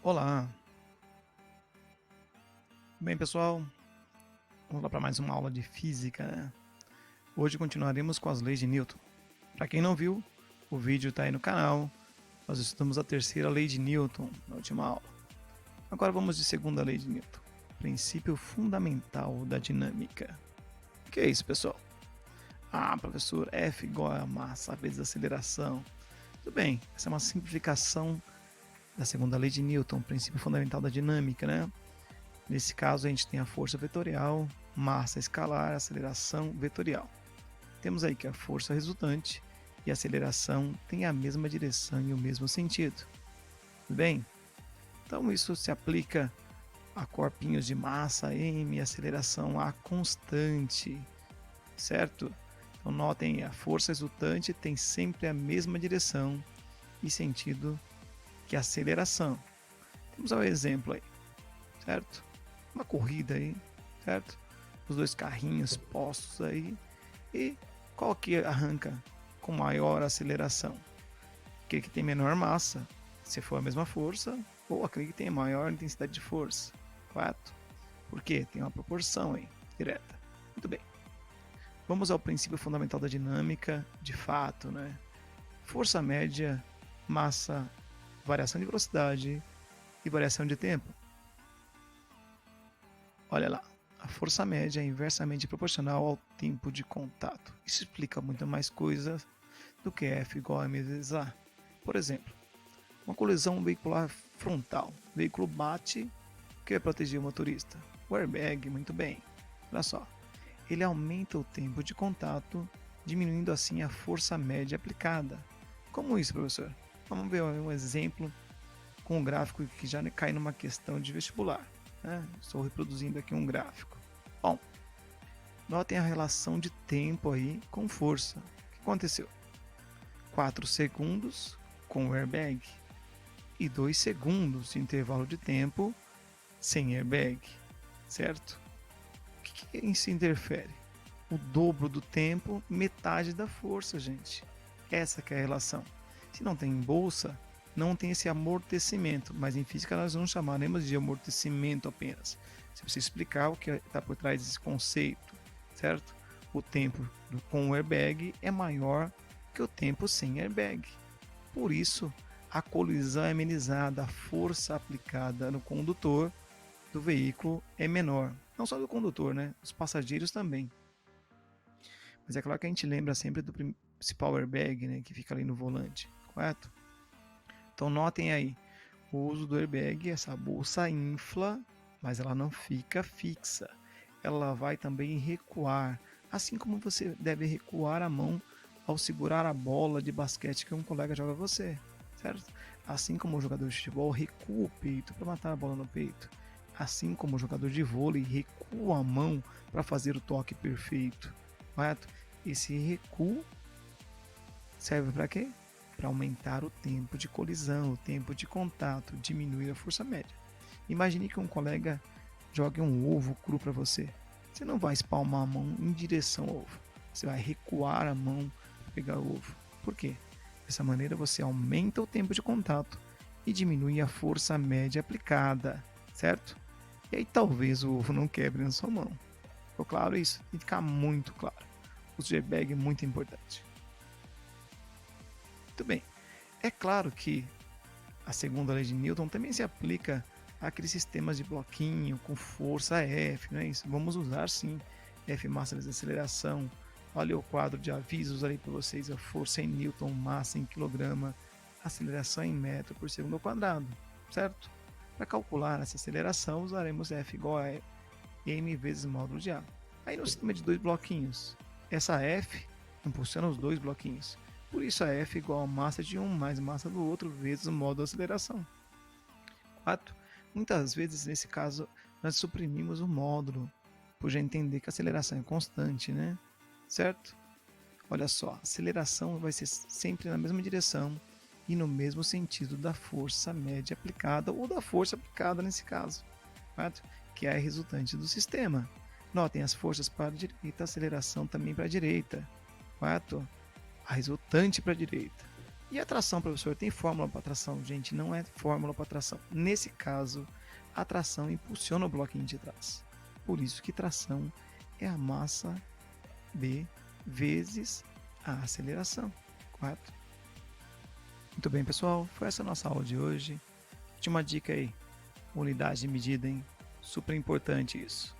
Olá, bem pessoal, vamos lá para mais uma aula de física, né? Hoje continuaremos com as leis de Newton. Para quem não viu, o vídeo está aí no canal, nós estudamos a terceira lei de Newton na última aula. Agora vamos de segunda lei de Newton, princípio fundamental da dinâmica. O que é isso, pessoal? Ah, professor, F igual a massa vezes aceleração. Tudo bem, essa é uma simplificação da segunda lei de Newton, princípio fundamental da dinâmica, né? Nesse caso, a gente tem a força vetorial, massa escalar, aceleração vetorial. Temos aí que a força resultante e a aceleração têm a mesma direção e o mesmo sentido. Tudo bem? Então, isso se aplica a corpinhos de massa m e aceleração a constante, certo? Então, notem, a força resultante tem sempre a mesma direção e sentido que a aceleração. Temos um exemplo aí, certo? Uma corrida aí, certo? Os dois carrinhos postos aí. E qual que arranca com maior aceleração? Aquele que tem menor massa, se for a mesma força, ou aquele que tem maior intensidade de força, correto? Porque tem uma proporção aí, direta. Muito bem. Vamos ao princípio fundamental da dinâmica, de fato, né? Força média, massa, variação de velocidade e variação de tempo. Olha lá, a força média é inversamente proporcional ao tempo de contato. Isso explica muito mais coisas do que F igual a m vezes A. Por exemplo, uma colisão veicular frontal. O veículo bate, o que vai proteger o motorista? O airbag, muito bem. Olha só, ele aumenta o tempo de contato, diminuindo assim a força média aplicada. Como isso, professor? Vamos ver um exemplo com um gráfico que já cai numa questão de vestibular. Né? Estou reproduzindo aqui um gráfico. Bom, notem a relação de tempo aí com força. O que aconteceu? 4 segundos com o airbag e 2 segundos de intervalo de tempo sem airbag, certo? O que isso interfere? O dobro do tempo, metade da força, gente. Essa que é a relação. Se não tem bolsa, não tem esse amortecimento, mas em física nós não chamaremos de amortecimento apenas. Você precisa explicar o que está por trás desse conceito, certo? O tempo com o airbag é maior que o tempo sem airbag. Por isso, a colisão é amenizada, a força aplicada no condutor do veículo é menor. Não só do condutor, né? Os passageiros também. Mas é claro que a gente lembra sempre do principal airbag, né? Que fica ali no volante, correto? Então notem aí, o uso do airbag, essa bolsa infla, mas ela não fica fixa. Ela vai também recuar, assim como você deve recuar a mão ao segurar a bola de basquete que um colega joga a você, certo? Assim como o jogador de futebol recua o peito para matar a bola no peito, assim como o jogador de vôlei recua a mão para fazer o toque perfeito, correto? Esse recuo serve para quê? Para aumentar o tempo de colisão, o tempo de contato, diminuir a força média. Imagine que um colega jogue um ovo cru para você. Você não vai espalmar a mão em direção ao ovo. Você vai recuar a mão para pegar o ovo. Por quê? Dessa maneira você aumenta o tempo de contato e diminui a força média aplicada, certo? E aí talvez o ovo não quebre na sua mão. Ficou claro isso? Tem que ficar muito claro. O airbag é muito importante. Muito bem. É claro que a segunda lei de Newton também se aplica àqueles sistemas de bloquinho com força F, não é isso? Vamos usar sim F massa vezes aceleração. Olha o quadro de avisos ali para vocês, a força em Newton, massa em quilograma, aceleração em metro por segundo ao quadrado, certo? Para calcular essa aceleração, usaremos F igual a m vezes módulo de A. Aí no sistema de dois bloquinhos, essa F impulsiona os dois bloquinhos. Por isso a F é igual a massa de um mais massa do outro vezes o módulo de aceleração. 4. Muitas vezes, nesse caso, nós suprimimos o módulo, por já entender que a aceleração é constante, né? Certo? Olha só, a aceleração vai ser sempre na mesma direção e no mesmo sentido da força média aplicada ou da força aplicada nesse caso, certo? Que é a resultante do sistema. Notem as forças para a direita, a aceleração também para a direita, correto? A resultante para a direita. E a tração, professor, tem fórmula para tração? Gente, não é fórmula para tração. Nesse caso, a tração impulsiona o bloquinho de trás. Por isso que tração é a massa B vezes a aceleração, correto? Muito bem, pessoal, foi essa a nossa aula de hoje. Última dica aí, unidade de medida, hein? Super importante isso.